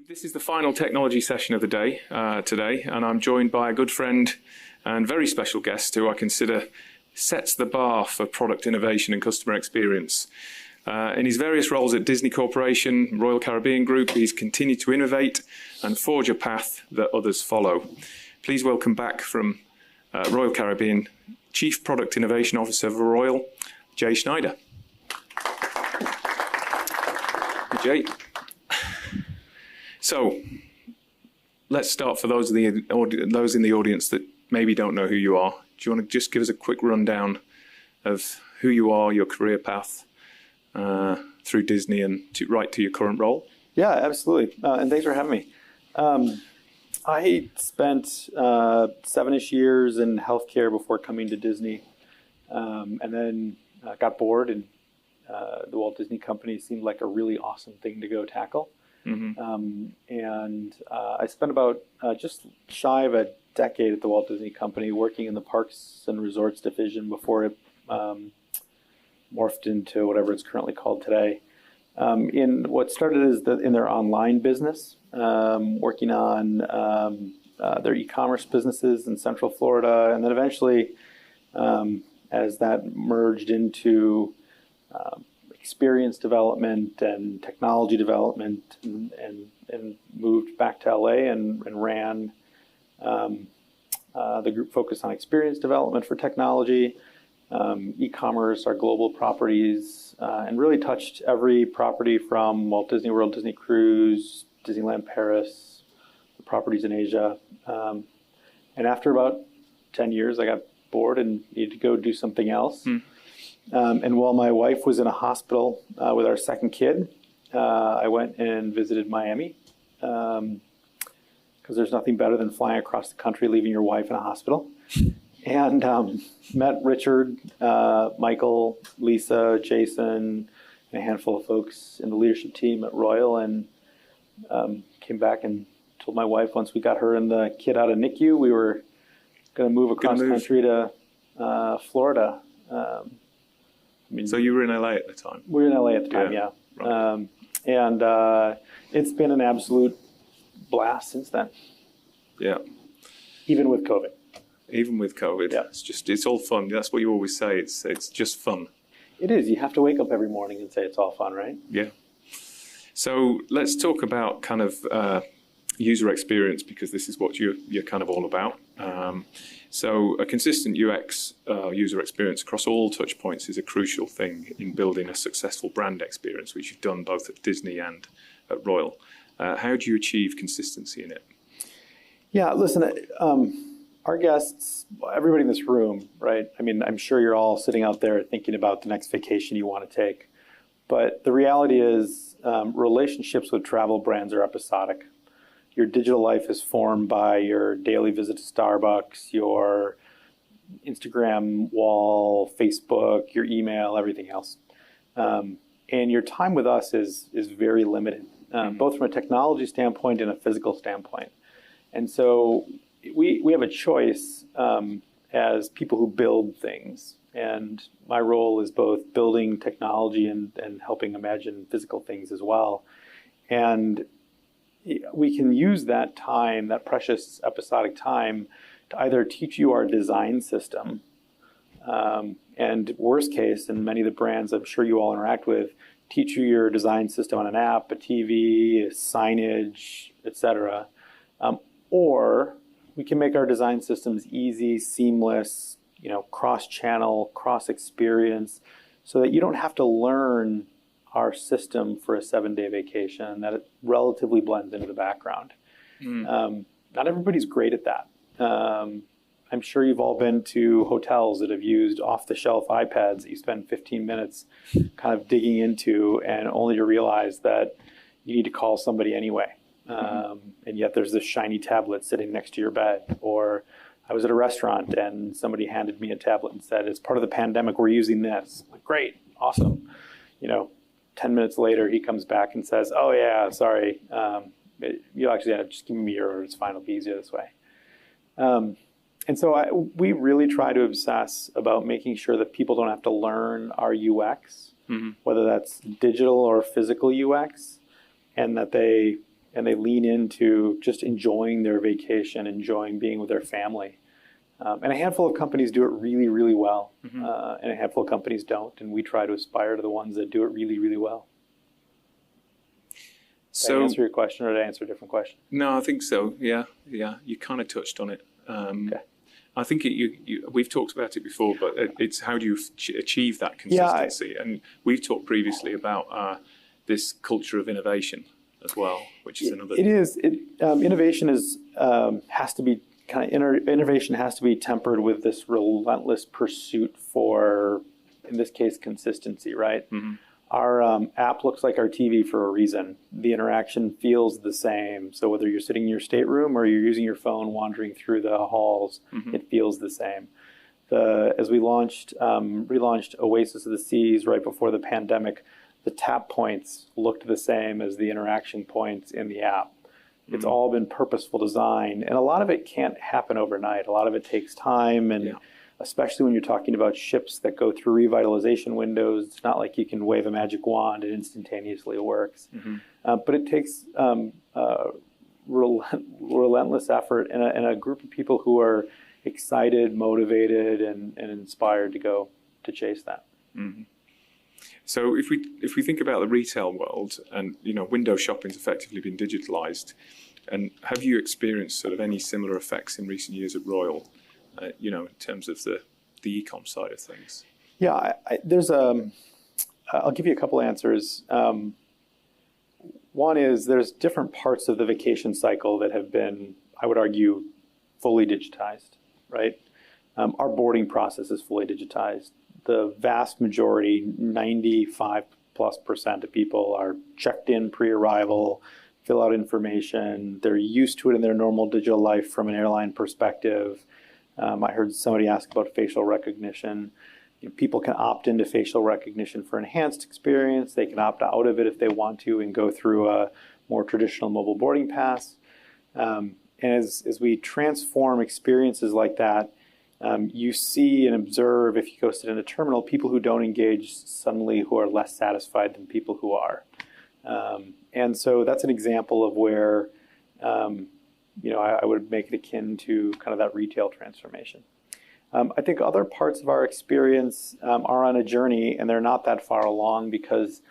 This is the final technology session of the day today, and I'm joined by a good friend and very special guest who I consider sets the bar for product innovation and customer experience. In his various roles at Disney Corporation, Royal Caribbean Group, he's continued to innovate and forge a path that others follow. Please welcome back from Royal Caribbean, Chief Product Innovation Officer for Royal, Jay Schneider. Jay. So, let's start for those in the audience that maybe don't know who you are. Do you want to just give us a quick rundown of who you are, your career path through Disney and right to your current role? Yeah, absolutely. And thanks for having me. I spent 7-ish years in healthcare before coming to Disney, and then got bored, and the Walt Disney Company seemed like a really awesome thing to go tackle. Mm-hmm. I spent about just shy of a decade at the Walt Disney Company working in the Parks and Resorts division before it morphed into whatever it's currently called today. In what started as in their online business, working on their e-commerce businesses in Central Florida, and then eventually, as that merged into experience development and technology development, and moved back to LA and ran the group focused on experience development for technology, e-commerce, our global properties, and really touched every property from Walt Disney World, Disney Cruise, Disneyland Paris, the properties in Asia. And after about 10 years, I got bored and needed to go do something else. And while my wife was in a hospital with our second kid, I went and visited Miami, because there's nothing better than flying across the country, leaving your wife in a hospital. And met Richard, Michael, Lisa, Jason, and a handful of folks in the leadership team at Royal, and came back and told my wife once we got her and the kid out of NICU, we were going to move across country to Florida. So you were in LA at the time? We were in LA at the time, yeah. Right. And it's been an absolute blast since then. Yeah. Even with COVID. Even with COVID. Yeah. It's all fun. That's what you always say. It's just fun. It is. You have to wake up every morning and say it's all fun, right? Yeah. So let's talk about kind of user experience, because this is what you're kind of all about. So a consistent UX user experience across all touch points is a crucial thing in building a successful brand experience, which you've done both at Disney and at Royal. How do you achieve consistency in it? Yeah, listen, our guests, everybody in this room, right? I mean, I'm sure you're all sitting out there thinking about the next vacation you want to take. But the reality is relationships with travel brands are episodic. Your digital life is formed by your daily visit to Starbucks, your Instagram wall, Facebook, your email, everything else. And your time with us is very limited, both from a technology standpoint and a physical standpoint. And so we have a choice as people who build things. And my role is both building technology and helping imagine physical things as well. And we can use that time, that precious episodic time, to either teach you our design system, and worst case, in many of the brands I'm sure you all interact with, teach you your design system on an app, a TV, a signage, etc. Or we can make our design systems easy, seamless, cross-channel, cross-experience, so that you don't have to learn our system for a 7-day vacation, that it relatively blends into the background. Not everybody's great at that. I'm sure you've all been to hotels that have used off-the-shelf iPads that you spend 15 minutes kind of digging into, and only to realize that you need to call somebody anyway. And yet there's this shiny tablet sitting next to your bed. Or I was at a restaurant and somebody handed me a tablet and said, as part of the pandemic, we're using this. I'm like, great, awesome. 10 minutes later, he comes back and says, oh, yeah, sorry. You actually just give me your order. It's fine. It'll be easier this way. And so we really try to obsess about making sure that people don't have to learn our UX, whether that's digital or physical UX, and that they and they lean into just enjoying their vacation, enjoying being with their family. And a handful of companies do it really, really well, and a handful of companies don't. And we try to aspire to the ones that do it really, really well. Did I answer your question, or did I answer a different question? No, I think so. Yeah. You kind of touched on it. Okay. I think we've talked about it before, but it's how do you achieve that consistency? And we've talked previously about this culture of innovation as well, which is another. It is. Innovation has to be innovation has to be tempered with this relentless pursuit for, in this case, consistency. Right. Mm-hmm. Our app looks like our TV for a reason. The interaction feels the same. So whether you're sitting in your stateroom or you're using your phone wandering through the halls, it feels the same. As we relaunched Oasis of the Seas right before the pandemic, the tap points looked the same as the interaction points in the app. It's all been purposeful design. And a lot of it can't happen overnight. A lot of it takes time, and especially when you're talking about ships that go through revitalization windows, it's not like you can wave a magic wand and instantaneously it works. But it takes relentless effort and a group of people who are excited, motivated, and inspired to chase that. So if we think about the retail world, and window shopping's effectively been digitalized, and have you experienced sort of any similar effects in recent years at Royal? In terms of the e-com side of things? Yeah, I'll give you a couple answers. One is there's different parts of the vacation cycle that have been, I would argue, fully digitized, right? Our boarding process is fully digitized. The vast majority, 95+% of people are checked in pre-arrival, fill out information. They're used to it in their normal digital life from an airline perspective. I heard somebody ask about facial recognition. People can opt into facial recognition for enhanced experience. They can opt out of it if they want to and go through a more traditional mobile boarding pass. And as we transform experiences like that, you see and observe, if you go sit in a terminal, people who don't engage suddenly who are less satisfied than people who are. And so that's an example of where I would make it akin to kind of that retail transformation. I think other parts of our experience are on a journey, and they're not that far along because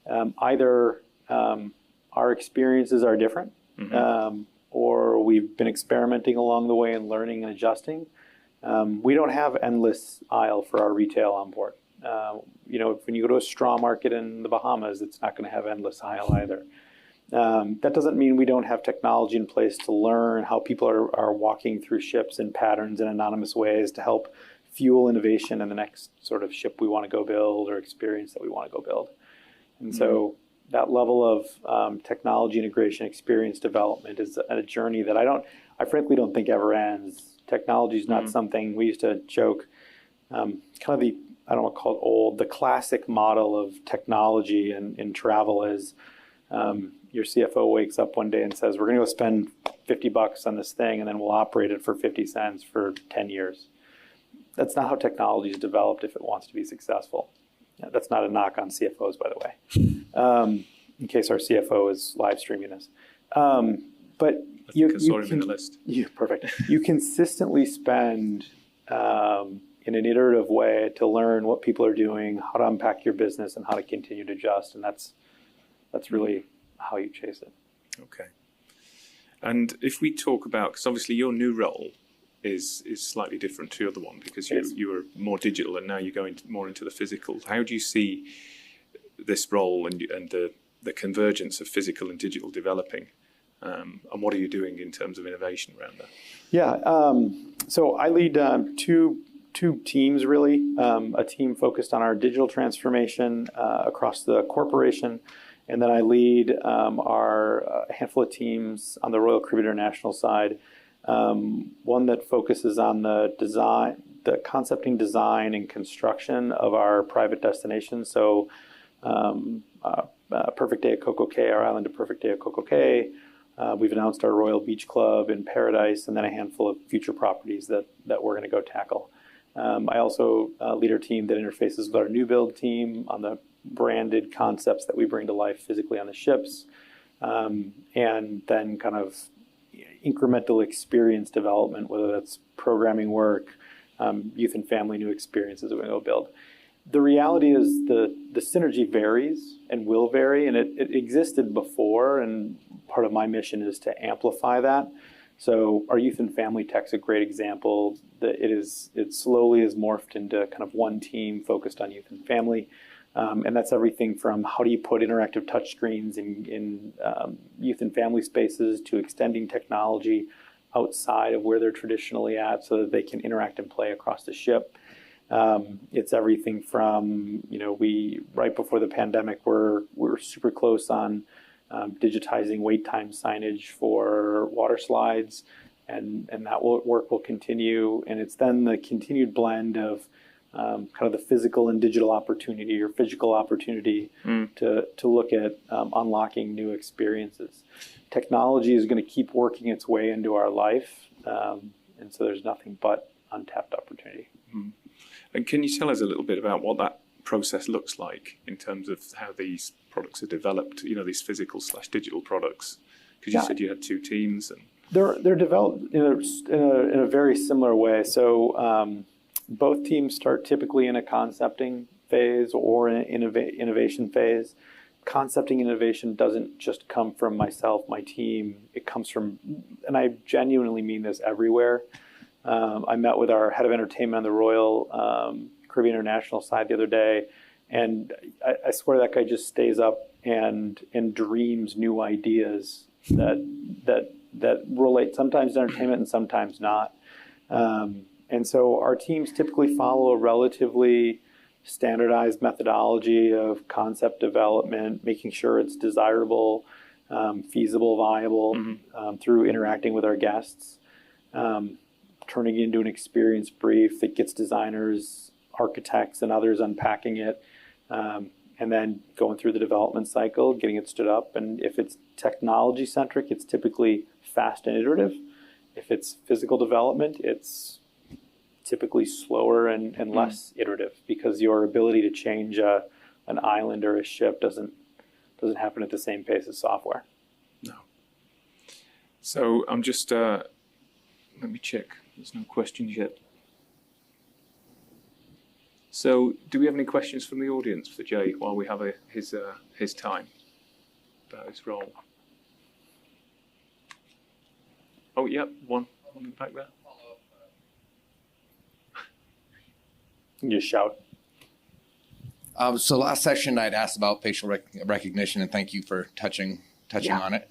either our experiences are different, or we've been experimenting along the way and learning and adjusting. We don't have endless aisle for our retail on board. When you go to a straw market in the Bahamas, it's not going to have endless aisle either. That doesn't mean we don't have technology in place to learn how people are walking through ships in patterns and anonymous ways to help fuel innovation in the next sort of ship we want to go build or experience that we want to go build. And so that level of technology integration, experience development is a journey that I frankly don't think ever ends. Technology is not something, we used to joke, kind of I don't want to call it old, the classic model of technology in travel is your CFO wakes up one day and says, we're going to go spend $50 on this thing and then we'll operate it for 50 cents for 10 years. That's not how technology is developed if it wants to be successful. That's not a knock on CFOs, by the way, in case our CFO is live streaming this. But you can, list. Perfect. You consistently spend in an iterative way to learn what people are doing, how to unpack your business, and how to continue to adjust. And that's really how you chase it. Okay. And if we talk about, because obviously your new role is slightly different to the other one, because you were more digital and now you're going more into the physical. How do you see this role and the convergence of physical and digital developing? And what are you doing in terms of innovation around that? Yeah. So I lead two teams, really. A team focused on our digital transformation across the corporation. And then I lead a handful of teams on the Royal Caribbean International side. One that focuses on the concepting, design, and construction of our private destinations. So Perfect Day at Coco Cay, our island of Perfect Day at Coco Cay. We've announced our Royal Beach Club in Paradise, and then a handful of future properties that we're going to go tackle. I also lead our team that interfaces with our new build team on the branded concepts that we bring to life physically on the ships. and then kind of incremental experience development, whether that's programming work, youth and family new experiences that we go build. The reality is the synergy varies and will vary, and it existed before, and part of my mission is to amplify that. So our youth and family tech's a great example. That it slowly has morphed into kind of one team focused on youth and family. And that's everything from how do you put interactive touchscreens in youth and family spaces to extending technology outside of where they're traditionally at so that they can interact and play across the ship. It's everything from, we right before the pandemic, we're super close on digitizing wait time signage for water slides, and that work will continue. And it's then the continued blend of kind of the physical and digital opportunity or physical opportunity to look at unlocking new experiences. Technology is going to keep working its way into our life, and so there's nothing but untapped opportunity. And can you tell us a little bit about what that process looks like in terms of how these products are developed, these physical/digital products? Because you said you had two teams. And They're developed in a very similar way. So both teams start typically in a concepting phase or an innovation phase. Concepting innovation doesn't just come from myself, my team. It comes from, and I genuinely mean this, everywhere. I met with our head of entertainment on the Royal Caribbean International side the other day, and I swear that guy just stays up and dreams new ideas that relate sometimes to entertainment and sometimes not. And so our teams typically follow a relatively standardized methodology of concept development, making sure it's desirable, feasible, viable, through interacting with our guests, turning it into an experience brief that gets designers, architects, and others unpacking it, and then going through the development cycle, getting it stood up. And if it's technology-centric, it's typically fast and iterative. If it's physical development, it's typically slower and less iterative, because your ability to change an island or a ship doesn't happen at the same pace as software. No. So I'm just, let me check. There's no questions yet. So do we have any questions from the audience for Jay while we have his time about his role? Oh, yeah, one back there. You just shout. So last session I'd asked about facial recognition, and thank you for touching on it.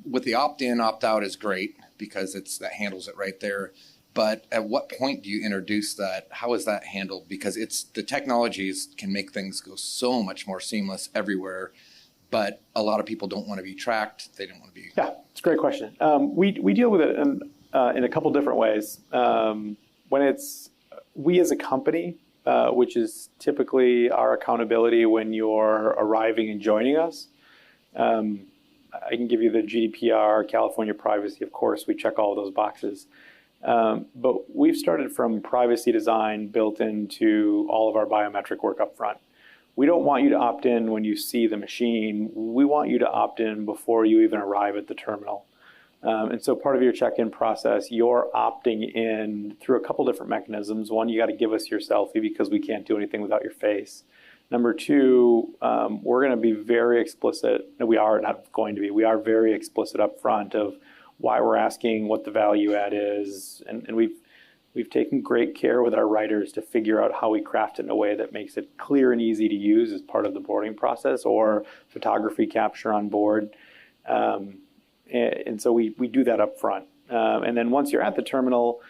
With the opt-in, opt-out is great because that handles it right there. But at what point do you introduce that? How is that handled? Because the technologies can make things go so much more seamless everywhere, but a lot of people don't want to be tracked. They don't want to be. Yeah, it's a great question. We deal with it in a couple different ways. When it's we as a company, which is typically our accountability when you're arriving and joining us. I can give you the GDPR, California privacy, of course, we check all of those boxes. But we've started from privacy design built into all of our biometric work up front. We don't want you to opt in when you see the machine. We want you to opt in before you even arrive at the terminal. And so part of your check-in process, you're opting in through a couple different mechanisms. One, you got to give us your selfie because we can't do anything without your face. Number two, we're going to be very explicit. No, we are not going to be. We are very explicit up front of why we're asking, what the value add is. And we've taken great care with our writers to figure out how we craft it in a way that makes it clear and easy to use as part of the boarding process or photography capture on board. And so we do that up front. And then once you're at the terminal,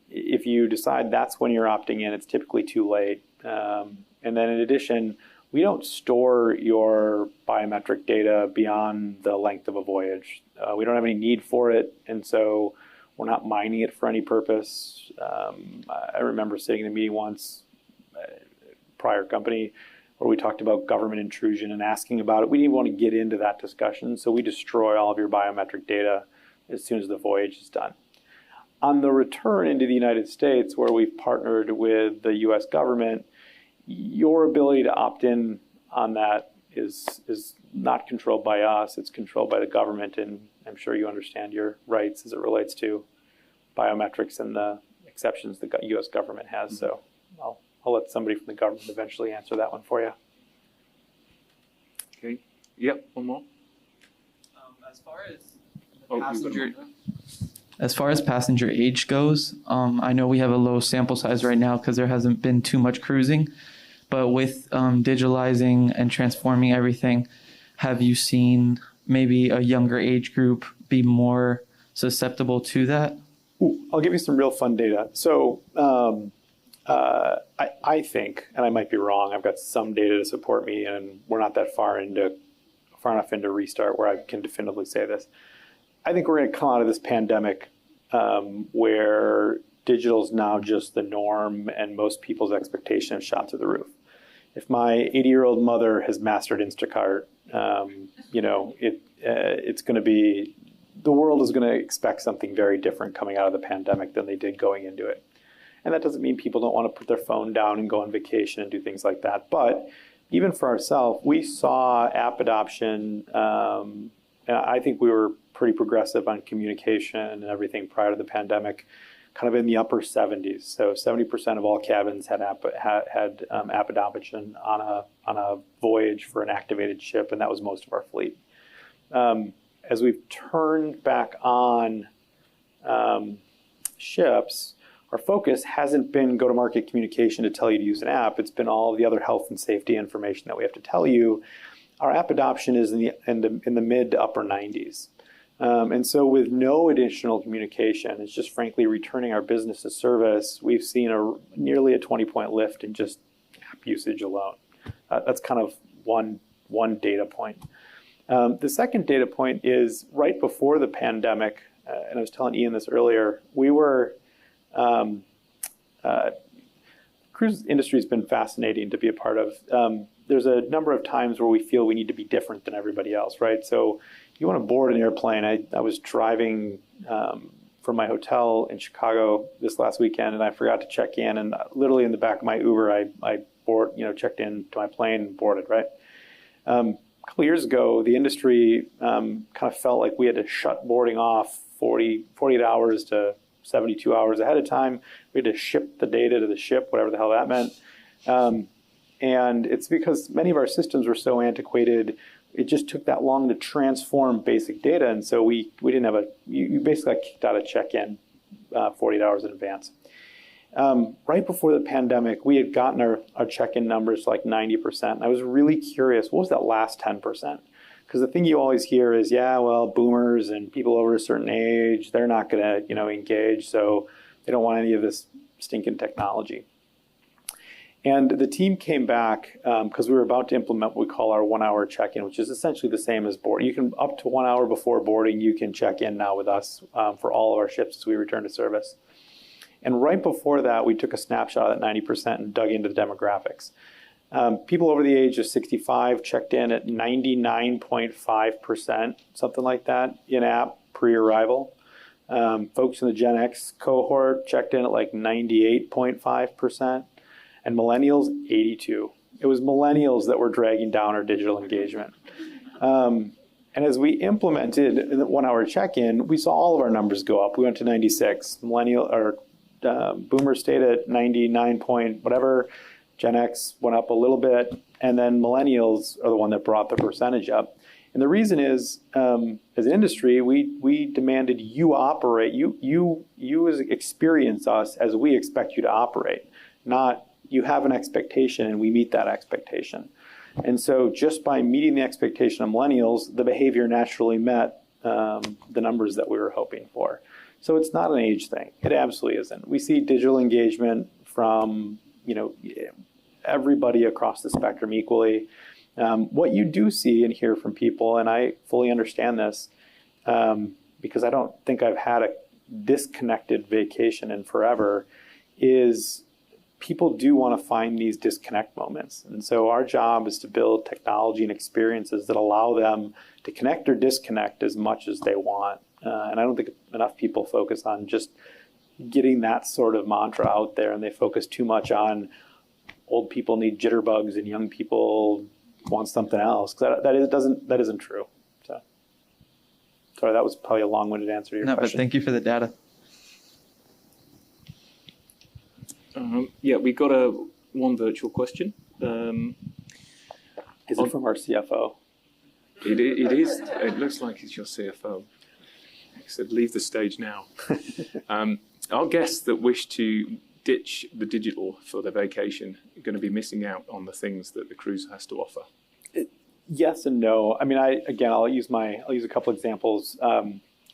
if you decide that's when you're opting in, it's typically too late. And then in addition, we don't store your biometric data beyond the length of a voyage. We don't have any need for it, and so we're not mining it for any purpose. I remember sitting in a meeting once, prior company, where we talked about government intrusion and asking about it. We didn't want to get into that discussion, so we destroy all of your biometric data as soon as the voyage is done. On the return into the United States, where we've partnered with the U.S. government, your ability to opt in on that is not controlled by us. It's controlled by the government, and I'm sure you understand your rights as it relates to biometrics and the exceptions the U.S. government has. So I'll let somebody from the government eventually answer that one for you. Okay. Yep. One more. As far as passenger age goes, I know we have a low sample size right now because there hasn't been too much cruising. But with digitalizing and transforming everything, have you seen maybe a younger age group be more susceptible to that? Ooh, I'll give you some real fun data. So I think, and I might be wrong, I've got some data to support me, and we're not that far enough into Restart where I can definitively say this. I think we're going to come out of this pandemic where digital is now just the norm, and most people's expectations have shot through the roof. If my 80-year-old mother has mastered Instacart, it's going to be, the world is going to expect something very different coming out of the pandemic than they did going into it. And that doesn't mean people don't want to put their phone down and go on vacation and do things like that. But even for ourselves, we saw app adoption. And I think we were pretty progressive on communication and everything prior to the pandemic, kind of in the upper 70s. So 70% of all cabins had app adoption on a voyage for an activated ship, and that was most of our fleet. As we've turned back on ships, our focus hasn't been go-to-market communication to tell you to use an app. It's been all the other health and safety information that we have to tell you. Our app adoption is in the mid to upper 90s. And so with no additional communication, it's just frankly returning our business to service, we've seen nearly a 20-point lift in just app usage alone. That's kind of one data point. The second data point is right before the pandemic, and I was telling Ian this earlier, cruise industry has been fascinating to be a part of. There's a number of times where we feel we need to be different than everybody else, right? So you want to board an airplane. I was driving from my hotel in Chicago this last weekend, and I forgot to check in. And literally in the back of my Uber, I checked in to my plane and boarded, right? A couple years ago, the industry kind of felt like we had to shut boarding off 48 hours to 72 hours ahead of time. We had to ship the data to the ship, whatever the hell that meant. And it's because many of our systems were so antiquated, it just took that long to transform basic data. And so we didn't have you basically got kicked out of check-in 48 hours in advance. Right before the pandemic, we had gotten our check-in numbers to like 90%. And I was really curious, what was that last 10%? Because the thing you always hear is, yeah, well, boomers and people over a certain age, they're not going to, engage, so they don't want any of this stinking technology. And the team came back because we were about to implement what we call our 1-hour check-in, which is essentially the same as boarding. You can, up to 1 hour before boarding, you can check in now with us for all of our ships as we return to service. And right before that, we took a snapshot at 90% and dug into the demographics. People over the age of 65 checked in at 99.5%, something like that, in-app pre-arrival. Folks in the Gen X cohort checked in at like 98.5%, and millennials, 82. It was millennials that were dragging down our digital engagement. And as we implemented the 1-hour check-in, we saw all of our numbers go up. We went to 96. Boomers stayed at 99 point whatever. Gen X went up a little bit, and then millennials are the one that brought the percentage up. And the reason is, as an industry, we demanded you operate, you experience us as we expect you to operate, not you have an expectation and we meet that expectation. And so just by meeting the expectation of millennials, the behavior naturally met the numbers that we were hoping for. So it's not an age thing. It absolutely isn't. We see digital engagement from everybody across the spectrum equally. What you do see and hear from people, and I fully understand this, because I don't think I've had a disconnected vacation in forever, is people do want to find these disconnect moments. And so our job is to build technology and experiences that allow them to connect or disconnect as much as they want. And I don't think enough people focus on just getting that sort of mantra out there, and they focus too much on old people need jitterbugs and young people wants something else. That isn't true. So, sorry, that was probably a long-winded answer to your question. But thank you for the data. Yeah, we got one virtual question. Is it from our CFO? It is. It looks like it's your CFO. He said, leave the stage now. Our guests that wish to ditch the digital for their vacation are going to be missing out on the things that the cruise has to offer. Yes and no. I mean, I'll use a couple examples.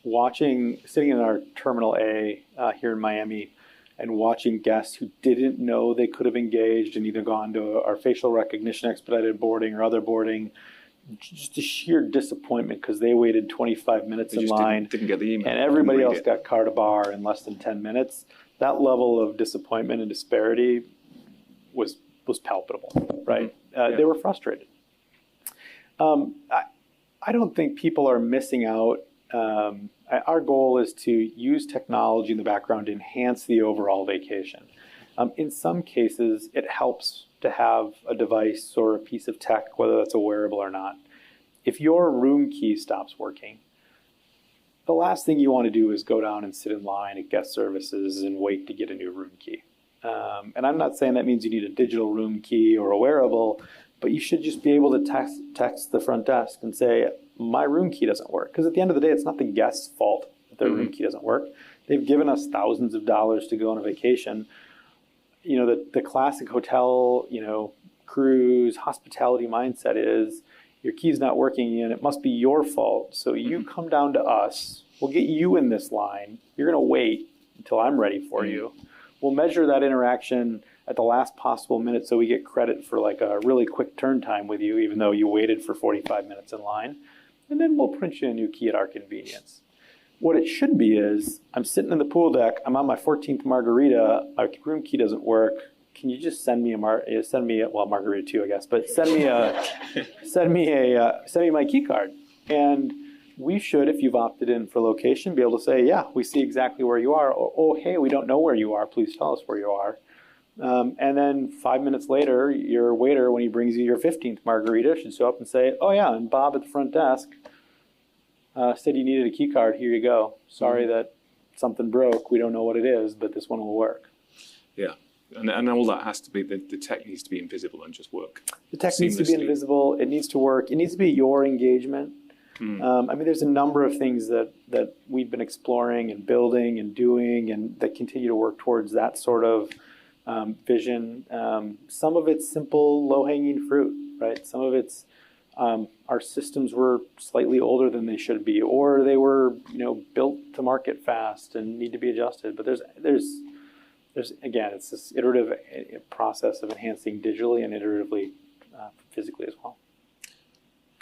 Sitting in our Terminal A here in Miami, and watching guests who didn't know they could have engaged and either gone to our facial recognition expedited boarding or other boarding, just a sheer disappointment because they waited 25 minutes in line, didn't get the email, and everybody else got car to bar in less than 10 minutes. That level of disappointment and disparity was palpable, right? They were frustrated. I don't think people are missing out. Our goal is to use technology in the background to enhance the overall vacation. In some cases, it helps to have a device or a piece of tech, whether that's a wearable or not. If your room key stops working, the last thing you want to do is go down and sit in line at guest services and wait to get a new room key. And I'm not saying that means you need a digital room key or a wearable, but you should just be able to text the front desk and say, my room key doesn't work. Because at the end of the day, it's not the guest's fault that their room key doesn't work. They've given us thousands of dollars to go on a vacation. You know, the classic hotel, cruise, hospitality mindset is your key's not working and it must be your fault. So you come down to us. We'll get you in this line. You're going to wait until I'm ready for you. We'll measure that interaction at the last possible minute so we get credit for like a really quick turn time with you, even though you waited for 45 minutes in line. And then we'll print you a new key at our convenience. What it should be is, I'm sitting in the pool deck, I'm on my 14th margarita, my room key doesn't work. Can you just send me margarita too, I guess, but send me my key card. And we should, if you've opted in for location, be able to say, yeah, we see exactly where you are. Or, oh, hey, we don't know where you are. Please tell us where you are. And then 5 minutes later, your waiter, when he brings you your 15th margarita, should show up and say, oh yeah, and Bob at the front desk said you needed a key card. Here you go. Sorry that something broke. We don't know what it is, but this one will work. Yeah. And all that has to be, the tech needs to be invisible and just work. The tech needs to be invisible. It needs to work. It needs to be your engagement. I mean, there's a number of things that we've been exploring and building and doing and that continue to work towards that sort of vision. Some of it's simple, low-hanging fruit, right? Some of it's our systems were slightly older than they should be, or they were, built to market fast and need to be adjusted. But there's again, it's this iterative process of enhancing digitally and iteratively physically as well.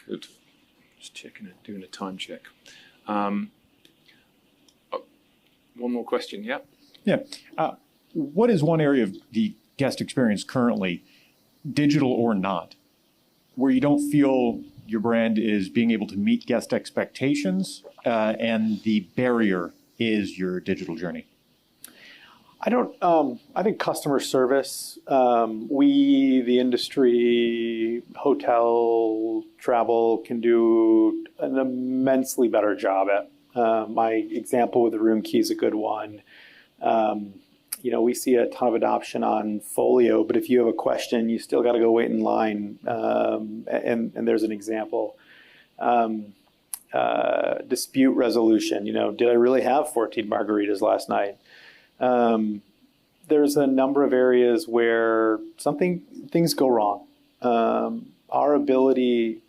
Good. Just checking it, doing a time check. One more question, yeah? Yeah. What is one area of the guest experience currently, digital or not, where you don't feel your brand is being able to meet guest expectations and the barrier is your digital journey? I think customer service, the industry, hotel, travel can do an immensely better job at. My example with the room key is a good one. We see a ton of adoption on Folio, but if you have a question, you still got to go wait in line. And there's an example. Dispute resolution. Did I really have 14 margaritas last night? There's a number of areas where things go wrong. Our ability,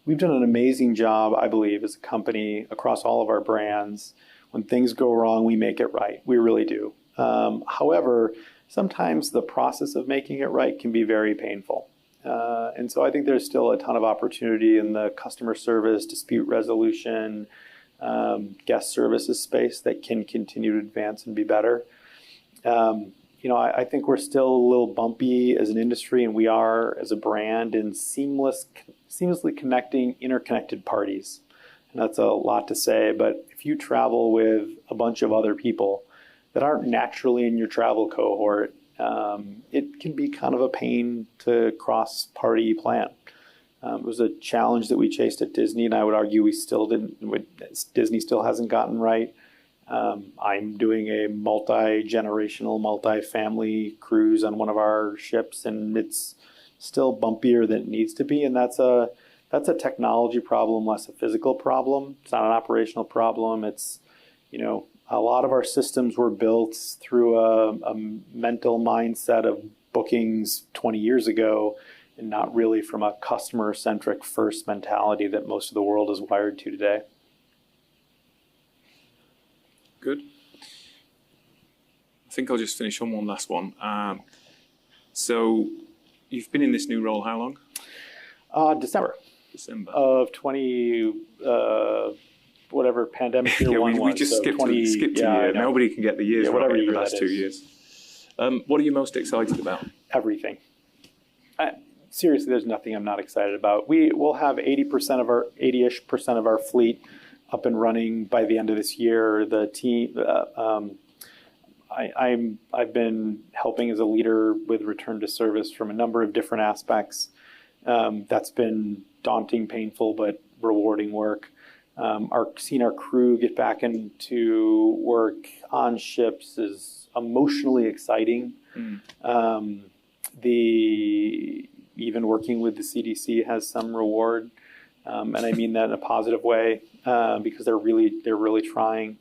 we've done an amazing job, I believe, as a company across all of our brands. When things go wrong, we make it right. We really do. However, sometimes the process of making it right can be very painful. And so I think there's still a ton of opportunity in the customer service, dispute resolution, guest services space that can continue to advance and be better. I think we're still a little bumpy as an industry, and we are as a brand in seamlessly connecting interconnected parties. And that's a lot to say, but if you travel with a bunch of other people that aren't naturally in your travel cohort, it can be kind of a pain to cross-party plan. It was a challenge that we chased at Disney, and I would argue we still didn't. Disney still hasn't gotten right. I'm doing a multi-generational, multi-family cruise on one of our ships, and it's still bumpier than it needs to be. And that's a technology problem, less a physical problem. It's not an operational problem. It's, a lot of our systems were built through a mental mindset of bookings 20 years ago, and not really from a customer-centric first mentality that most of the world is wired to today. Good. I think I'll just finish on one last one. So you've been in this new role how long? December December. of 20, whatever pandemic year one was. We just so skipped 20, a year. Nobody can get the years whatever right in year the last that 2 is. years. What are you most excited about? Everything. Seriously, there's nothing I'm not excited about. We will have 80-ish% of our fleet up and running by the end of this year. The team, I've been helping as a leader with return to service from a number of different aspects. That's been daunting, painful, but rewarding work. Seeing our crew get back into work on ships is emotionally exciting. Even working with the CDC has some reward, and I mean that in a positive way, because they're really trying.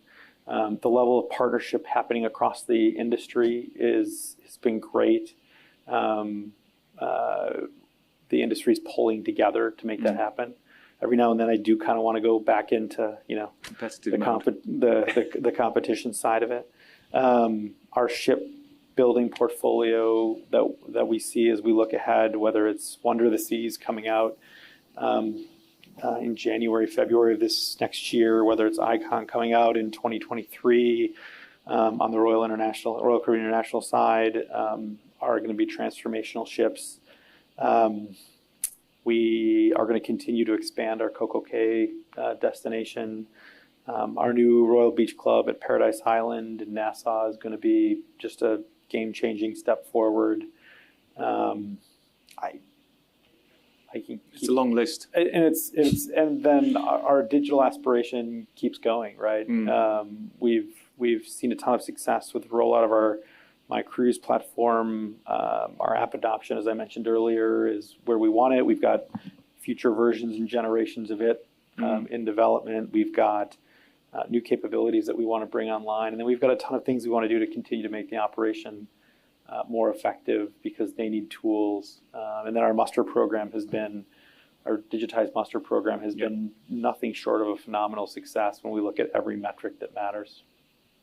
The level of partnership happening across the industry has been great. The industry's pulling together to make that happen. Every now and then, I do kind of want to go back into the competition side of it. Our shipbuilding portfolio that we see as we look ahead, whether it's Wonder of the Seas coming out in January, February of this next year, whether it's Icon coming out in 2023 on the Royal Caribbean International side, are going to be transformational ships. We are going to continue to expand our Coco Cay destination. Our new Royal Beach Club at Paradise Island in Nassau is going to be just a game-changing step forward. It's a long list, and then our digital aspiration keeps going, right? We've seen a ton of success with the rollout of my cruise platform. Our app adoption, as I mentioned earlier, is where we want it. We've got future versions and generations of it in development. We've got new capabilities that we want to bring online, and then we've got a ton of things we want to do to continue to make the operation more effective, because they need tools. And then our digitized muster program has been nothing short of a phenomenal success when we look at every metric that matters.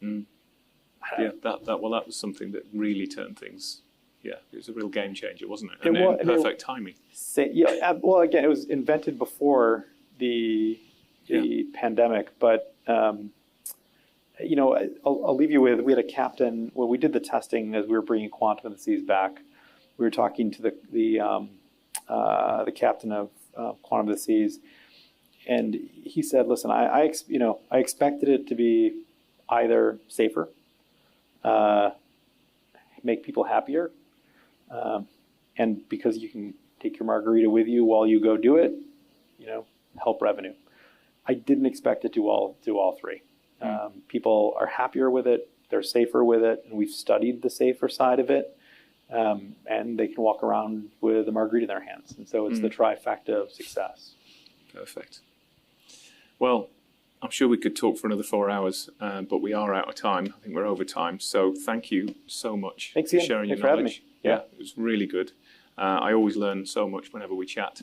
Yeah, that was something that really turned things. Yeah, it was a real game changer, wasn't it? And perfect timing. Well, again, it was invented before the pandemic, but I'll leave you with, we had a captain when we did the testing as we were bringing Quantum of the Seas back. We were talking to the captain of Quantum of the Seas, and he said, "Listen, I expected it to be either safer, make people happier, and because you can take your margarita with you while you go do it, help revenue. I didn't expect it to do all three. People are happier with it, they're safer with it, and we've studied the safer side of it, and they can walk around with a margarita in their hands. And so it's the trifecta of success." Perfect. Well, I'm sure we could talk for another 4 hours, but we are out of time. I think we're over time. So thank you so much for sharing your knowledge. for having me. Yeah, it was really good. I always learn so much whenever we chat.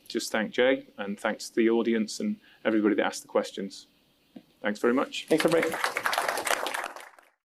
Just thank Jay, and thanks to the audience and everybody that asked the questions. Thanks very much. Thanks, everybody.